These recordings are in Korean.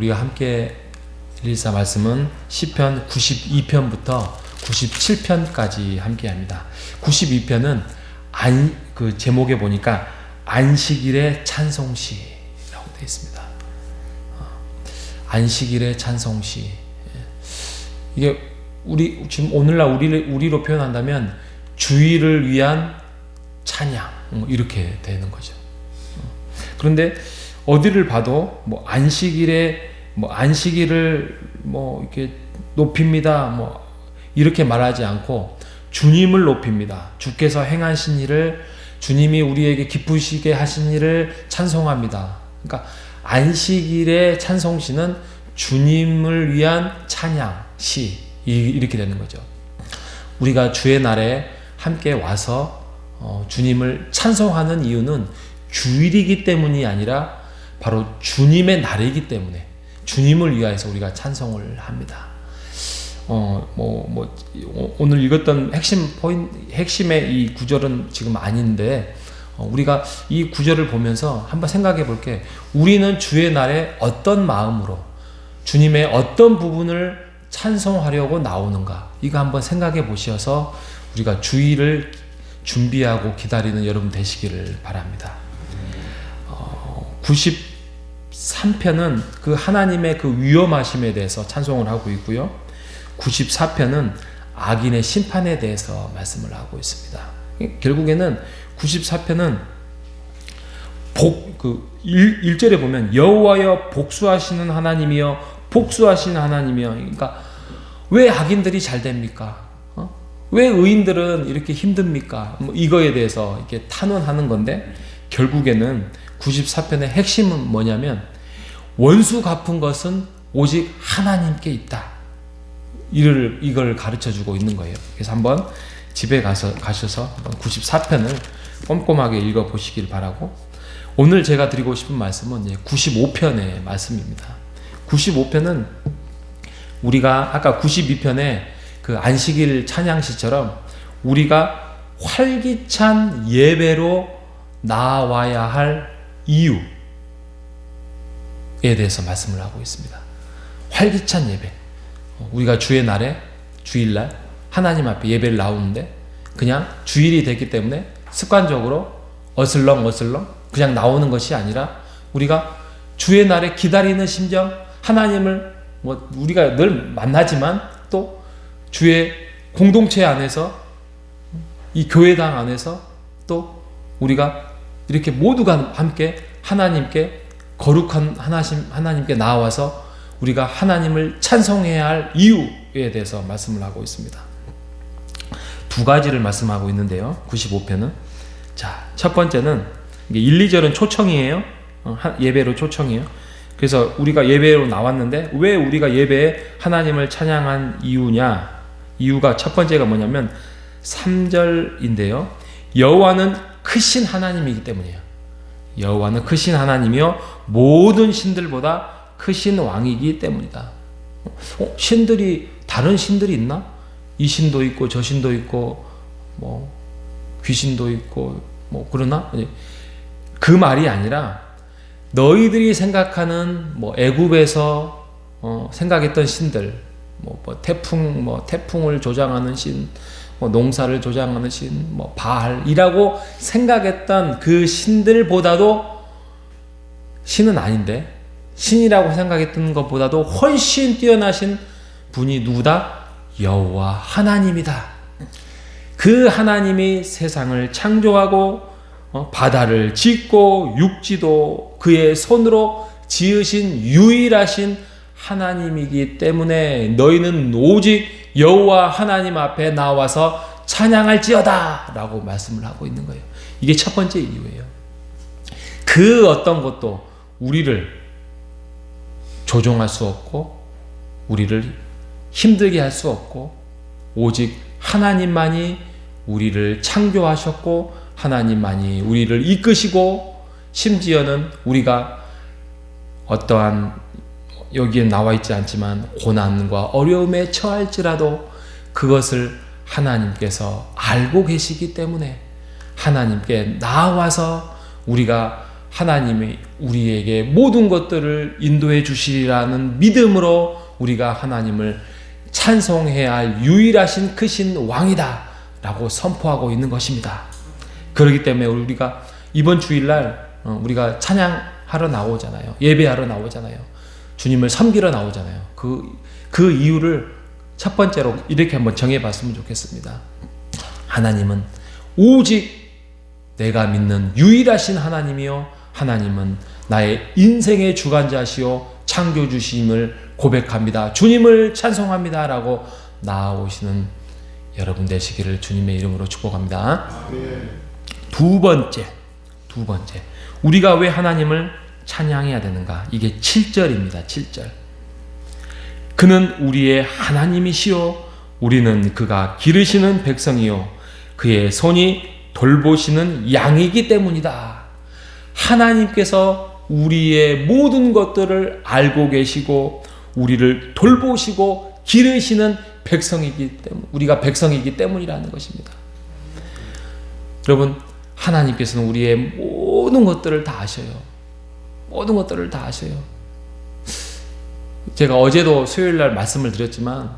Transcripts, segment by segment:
우리가 함께 114 말씀은 시편 92편부터 97편까지 함께 합니다. 92편은 그 제목에 보니까 안식일의 찬송시라고 되어 있습니다. 안식일의 찬송시. 이게 지금 오늘날 우리로 표현한다면 주일을 위한 찬양 이렇게 되는 거죠. 그런데 어디를 봐도 안식일을 이렇게 높입니다. 이렇게 말하지 않고 주님을 높입니다. 주께서 행하신 일을, 주님이 우리에게 기쁘시게 하신 일을 찬송합니다. 그러니까 안식일의 찬송시는 주님을 위한 찬양시, 이렇게 되는 거죠. 우리가 주의 날에 함께 와서 주님을 찬송하는 이유는 주일이기 때문이 아니라 바로 주님의 날이기 때문에 주님을 위하여서 우리가 찬송을 합니다. 오늘 읽었던 핵심의 이 구절은 지금 아닌데, 우리가 이 구절을 보면서 한번 생각해 볼게. 우리는 주의 날에 어떤 마음으로 주님의 어떤 부분을 찬송하려고 나오는가, 이거 한번 생각해 보셔서 우리가 주일을 준비하고 기다리는 여러분 되시기를 바랍니다. 93편은 그 하나님의 그 위엄하심에 대해서 찬송을 하고 있고요. 94편은 악인의 심판에 대해서 말씀을 하고 있습니다. 결국에는 94편은 1절에 보면 여호와여 복수하시는 하나님이여 복수하시는 하나님이여. 그러니까 왜 악인들이 잘 됩니까? 왜 의인들은 이렇게 힘듭니까? 이거에 대해서 이렇게 탄원하는 건데, 결국에는 94편의 핵심은 뭐냐면 원수 갚은 것은 오직 하나님께 있다. 이걸 가르쳐주고 있는 거예요. 그래서 한번 집에 가셔서 94편을 꼼꼼하게 읽어보시길 바라고, 오늘 제가 드리고 싶은 말씀은 95편의 말씀입니다. 95편은 우리가 아까 92편의 그 안식일 찬양시처럼 우리가 활기찬 예배로 나와야 할 이유에 대해서 말씀을 하고 있습니다. 활기찬 예배. 우리가 주의 날에, 주일날 하나님 앞에 예배를 나오는데 그냥 주일이 됐기 때문에 습관적으로 어슬렁 그냥 나오는 것이 아니라, 우리가 주의 날에 기다리는 심정, 하나님을 우리가 늘 만나지만 또 주의 공동체 안에서, 이 교회당 안에서 또 우리가 이렇게 모두가 함께 하나님께, 거룩한 하나님께 나와서 우리가 하나님을 찬송해야 할 이유에 대해서 말씀을 하고 있습니다. 두 가지를 말씀하고 있는데요. 95편은. 자, 첫 번째는 1, 2절은 초청이에요. 예배로 초청이에요. 그래서 우리가 예배로 나왔는데 왜 우리가 예배에 하나님을 찬양한 이유냐? 이유가 첫 번째가 뭐냐면 3절인데요. 여호와는 크신 하나님이기 때문이에요. 여호와는 크신 하나님이요 모든 신들보다 크신 왕이기 때문이다. 다른 신들이 있나? 이 신도 있고 저 신도 있고 귀신도 있고 그러나? 그 말이 아니라 너희들이 생각하는 애굽에서 생각했던 신들, 태풍을 조장하는 신, 농사를 조장하는 신, 바알이라고 생각했던 그 신들보다도 신은 아닌데, 신이라고 생각했던 것보다도 훨씬 뛰어나신 분이 누구다? 여호와 하나님이다. 그 하나님이 세상을 창조하고 바다를 짓고 육지도 그의 손으로 지으신 유일하신 하나님이기 때문에 너희는 오직 여호와 하나님 앞에 나와서 찬양할지어다 라고 말씀을 하고 있는 거예요. 이게 첫 번째 이유예요. 그 어떤 것도 우리를 조종할 수 없고 우리를 힘들게 할 수 없고, 오직 하나님만이 우리를 창조하셨고 하나님만이 우리를 이끄시고, 심지어는 우리가 어떠한, 여기에 나와 있지 않지만 고난과 어려움에 처할지라도 그것을 하나님께서 알고 계시기 때문에 하나님께 나와서 우리가 하나님이 우리에게 모든 것들을 인도해 주시리라는 믿음으로 우리가 하나님을 찬송해야 할 유일하신 크신 왕이다 라고 선포하고 있는 것입니다. 그렇기 때문에 우리가 이번 주일날 우리가 찬양하러 나오잖아요. 예배하러 나오잖아요. 주님을 섬기러 나오잖아요. 그 이유를 첫 번째로 이렇게 한번 정해봤으면 좋겠습니다. 하나님은 오직 내가 믿는 유일하신 하나님이요, 하나님은 나의 인생의 주관자시요 창조주심을 고백합니다. 주님을 찬송합니다 라고 나아오시는 여러분 되시기를 주님의 이름으로 축복합니다. 두 번째, 우리가 왜 하나님을 찬양해야 되는가? 이게 7절입니다. 7절. 그는 우리의 하나님이시요 우리는 그가 기르시는 백성이요 그의 손이 돌보시는 양이기 때문이다. 하나님께서 우리의 모든 것들을 알고 계시고 우리를 돌보시고 기르시는 백성이기 때문, 우리가 백성이기 때문이라는 것입니다. 여러분, 하나님께서는 우리의 모든 것들을 다 아셔요. 모든 것들을 다 아셔요. 제가 어제도 수요일날 말씀을 드렸지만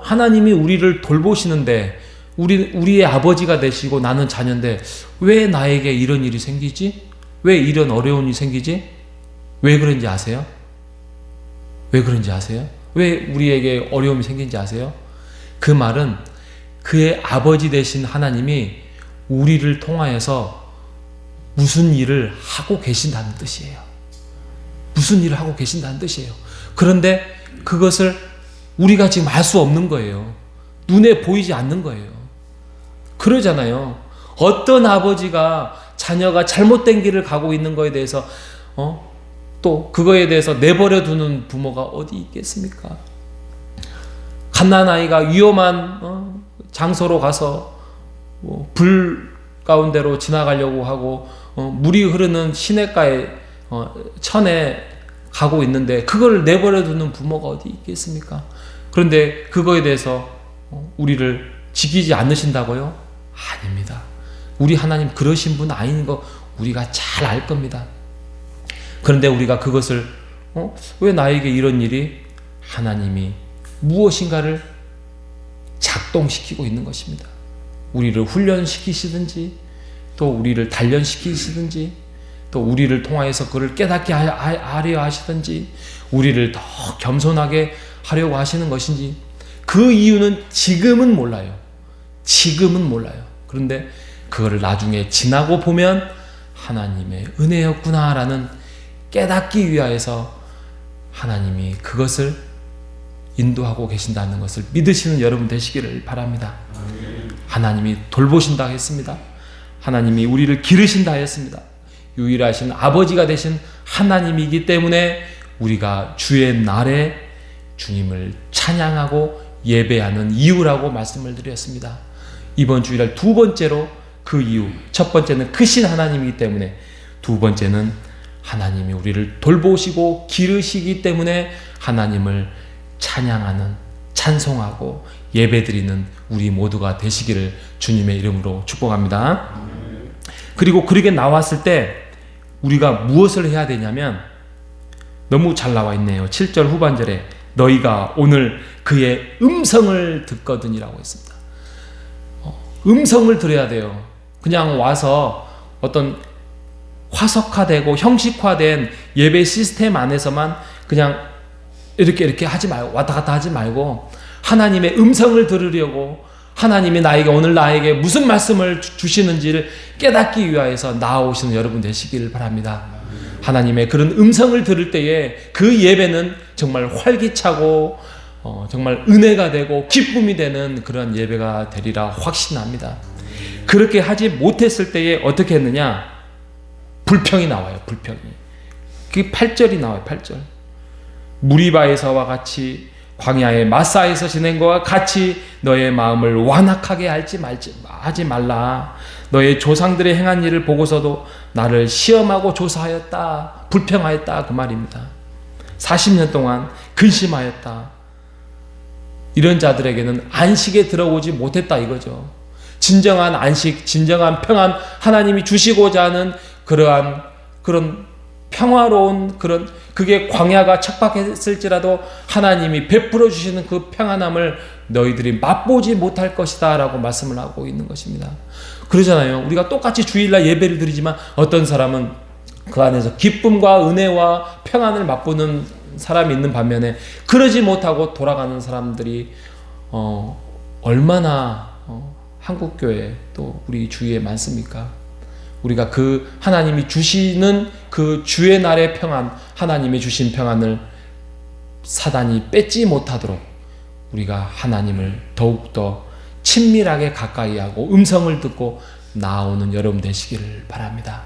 하나님이 우리를 돌보시는데 우리의 아버지가 되시고 나는 자녀인데 왜 나에게 이런 일이 생기지? 왜 이런 어려운 일이 생기지? 왜 그런지 아세요? 왜 그런지 아세요? 왜 우리에게 어려움이 생긴지 아세요? 그 말은 그의 아버지 되신 하나님이 우리를 통하여서 무슨 일을 하고 계신다는 뜻이에요. 무슨 일을 하고 계신다는 뜻이에요. 그런데 그것을 우리가 지금 알 수 없는 거예요. 눈에 보이지 않는 거예요. 그러잖아요. 어떤 아버지가 자녀가 잘못된 길을 가고 있는 거에 대해서 또 그거에 대해서 내버려 두는 부모가 어디 있겠습니까? 갓난아이가 위험한 장소로 가서 불 가운데로 지나가려고 하고 물이 흐르는 시냇가에 천에 가고 있는데 그걸 내버려 두는 부모가 어디 있겠습니까? 그런데 그거에 대해서 우리를 지키지 않으신다고요? 아닙니다. 우리 하나님 그러신 분 아닌 거 우리가 잘 알 겁니다. 그런데 우리가 그것을 왜 나에게 이런 일이? 하나님이 무엇인가를 작동시키고 있는 것입니다. 우리를 훈련시키시든지 또 우리를 단련시키시든지 또 우리를 통하여서 그를 깨닫게 하려 하시든지 우리를 더 겸손하게 하려고 하시는 것인지 그 이유는 지금은 몰라요. 지금은 몰라요. 그런데 그거를 나중에 지나고 보면 하나님의 은혜였구나라는 깨닫기 위하여서 하나님이 그것을 인도하고 계신다는 것을 믿으시는 여러분 되시기를 바랍니다. 하나님이 돌보신다 했습니다. 하나님이 우리를 기르신다 했습니다. 유일하신 아버지가 되신 하나님이기 때문에 우리가 주의 날에 주님을 찬양하고 예배하는 이유라고 말씀을 드렸습니다. 이번 주일날 두 번째로 그 이유, 첫 번째는 크신 하나님이기 때문에, 두 번째는 하나님이 우리를 돌보시고 기르시기 때문에 하나님을 찬양하는, 찬송하고 예배드리는 우리 모두가 되시기를 주님의 이름으로 축복합니다. 그리고 그렇게 나왔을 때 우리가 무엇을 해야 되냐면, 너무 잘 나와 있네요. 7절 후반절에 너희가 오늘 그의 음성을 듣거든이라고 했습니다. 음성을 들어야 돼요. 그냥 와서 어떤 화석화되고 형식화된 예배 시스템 안에서만 그냥 이렇게 하지 말고, 왔다 갔다 하지 말고, 하나님의 음성을 들으려고, 하나님이 오늘 나에게 무슨 말씀을 주시는지를 깨닫기 위하여서 나아오시는 여러분 되시기를 바랍니다. 하나님의 그런 음성을 들을 때에 그 예배는 정말 활기차고 정말 은혜가 되고 기쁨이 되는 그런 예배가 되리라 확신합니다. 그렇게 하지 못했을 때에 어떻게 했느냐? 불평이 나와요. 불평이. 그게 8절이 나와요. 8절. 무리바에서와 같이, 광야의 마사에서 지낸 것과 같이 너의 마음을 완악하게 하지 말라. 너의 조상들의 행한 일을 보고서도 나를 시험하고 조사하였다, 불평하였다, 그 말입니다. 40년 동안 근심하였다. 이런 자들에게는 안식에 들어오지 못했다 이거죠. 진정한 안식, 진정한 평안, 하나님이 주시고자 하는 그러한 그런 평화로운 그게 광야가 척박했을지라도 하나님이 베풀어 주시는 그 평안함을 너희들이 맛보지 못할 것이다 라고 말씀을 하고 있는 것입니다. 그러잖아요. 우리가 똑같이 주일날 예배를 드리지만 어떤 사람은 그 안에서 기쁨과 은혜와 평안을 맛보는 사람이 있는 반면에 그러지 못하고 돌아가는 사람들이 얼마나 한국교회 또 우리 주위에 많습니까? 우리가 그 하나님이 주시는 그 주의 날의 평안, 하나님이 주신 평안을 사단이 뺏지 못하도록 우리가 하나님을 더욱더 친밀하게 가까이 하고 음성을 듣고 나오는 여러분 되시기를 바랍니다.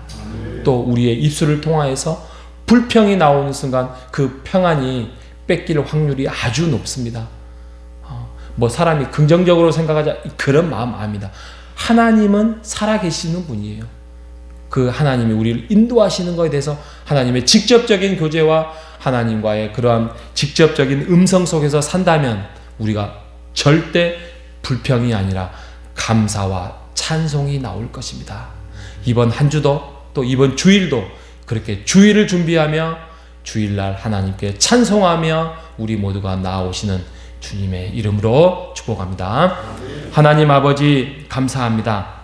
또 우리의 입술을 통하여서 불평이 나오는 순간 그 평안이 뺏길 확률이 아주 높습니다. 뭐 사람이 긍정적으로 생각하자 그런 마음 아닙니다. 하나님은 살아계시는 분이에요. 그 하나님이 우리를 인도하시는 것에 대해서 하나님의 직접적인 교제와 하나님과의 그러한 직접적인 음성 속에서 산다면 우리가 절대 불평이 아니라 감사와 찬송이 나올 것입니다. 이번 한 주도 또 이번 주일도 그렇게 주일을 준비하며 주일날 하나님께 찬송하며 우리 모두가 나아오시는 주님의 이름으로 축복합니다. 하나님 아버지 감사합니다.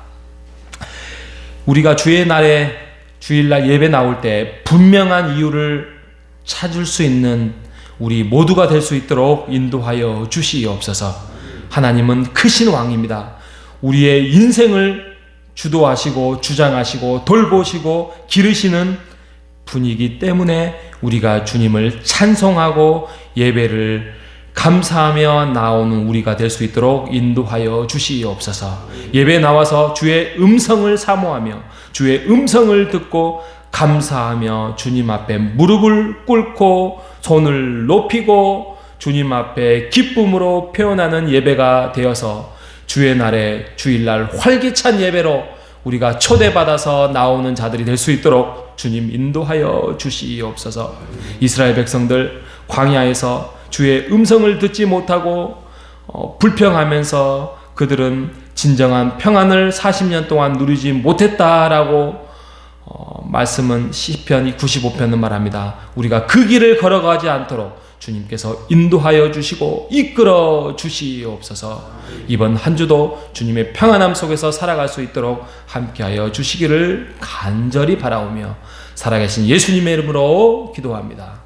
우리가 주의 날에 주일날 예배 나올 때 분명한 이유를 찾을 수 있는 우리 모두가 될 수 있도록 인도하여 주시옵소서. 하나님은 크신 왕입니다. 우리의 인생을 주도하시고 주장하시고 돌보시고 기르시는 분이기 때문에 우리가 주님을 찬송하고 예배를 감사하며 나오는 우리가 될 수 있도록 인도하여 주시옵소서. 예배에 나와서 주의 음성을 사모하며 주의 음성을 듣고 감사하며 주님 앞에 무릎을 꿇고 손을 높이고 주님 앞에 기쁨으로 표현하는 예배가 되어서 주의 날에 주일날 활기찬 예배로 우리가 초대받아서 나오는 자들이 될 수 있도록 주님 인도하여 주시옵소서. 이스라엘 백성들 광야에서 주의 음성을 듣지 못하고 불평하면서 그들은 진정한 평안을 40년 동안 누리지 못했다라고 말씀은 시편 95편은 말합니다. 우리가 그 길을 걸어가지 않도록 주님께서 인도하여 주시고 이끌어 주시옵소서. 이번 한 주도 주님의 평안함 속에서 살아갈 수 있도록 함께하여 주시기를 간절히 바라오며 살아계신 예수님의 이름으로 기도합니다.